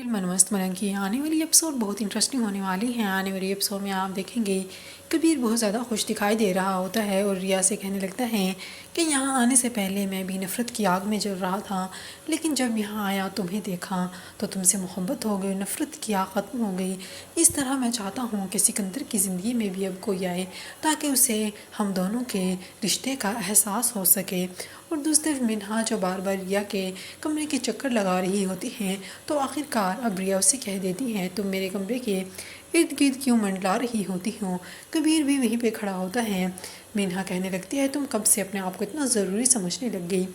मनमस्त मलंग की आने वाली एपिसोड बहुत इंटरेस्टिंग होने वाली है। आने वाली एपिसोड में आप देखेंगे कबीर बहुत ज़्यादा खुश दिखाई दे रहा होता है और रिया से कहने लगता है कि यहाँ आने से पहले मैं भी नफ़रत की आग में जल रहा था, लेकिन जब यहाँ आया तुम्हें देखा तो तुमसे मोहब्बत हो गई, नफ़रत की आग ख़त्म हो गई। इस तरह मैं चाहता हूँ कि सिकंदर की ज़िंदगी में भी अब कोई आए ताकि उसे हम दोनों के रिश्ते का एहसास हो सके। और दूसरी तरफ मिन्हा जो बार बार रिया के कमरे के चक्कर लगा रही होती हैं, तो आखिरकार अब रिया उसे कह देती है तुम मेरे कमरे के इर्द गिर्द क्यों मंडला रही होती हो। कबीर भी वहीं पे खड़ा होता है। मिन्हा कहने लगती है तुम कब से अपने आप को इतना ज़रूरी समझने लग गई।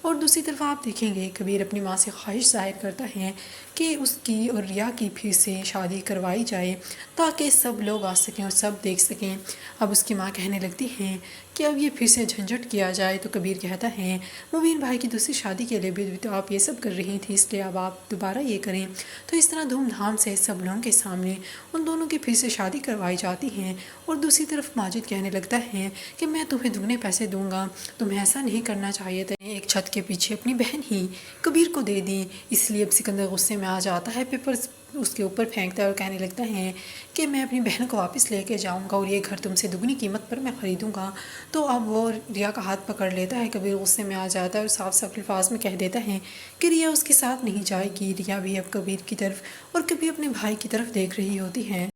और दूसरी तरफ आप देखेंगे कबीर अपनी माँ से ख्वाहिश ज़ाहिर करता है कि उसकी और रिया की फिर से शादी करवाई जाए ताकि सब लोग आ सकें और सब देख सकें। अब उसकी माँ कहने लगती है कि अब ये फिर से झंझट किया जाए, तो कबीर कहता है मुबीन भाई की दूसरी शादी के लिए भी तो आप ये सब कर रही थी, इसलिए अब आप दोबारा ये करें। तो इस तरह धूमधाम से सब लोगों के सामने उन दोनों की फिर से शादी करवाई जाती है। और दूसरी तरफ माजिद कहने लगता है कि मैं तुम्हें दुगने पैसे दूंगा, तुम्हें ऐसा नहीं करना चाहिए था, एक छत के पीछे अपनी बहन ही कबीर को दे दी। इसलिए अब सिकंदर गुस्से में आ जाता है, पेपर्स उसके ऊपर फेंकता है और कहने लगता है कि मैं अपनी बहन को वापस लेके जाऊंगा और ये घर तुमसे दुगनी कीमत पर मैं ख़रीदूंगा। तो अब वो रिया का हाथ पकड़ लेता है, कबीर गुस्से में आ जाता है और साफ साफ अल्फाज में कह देता है कि रिया उसके साथ नहीं जाएगी। रिया भी अब कबीर की तरफ और कभी अपने भाई की तरफ देख रही होती है।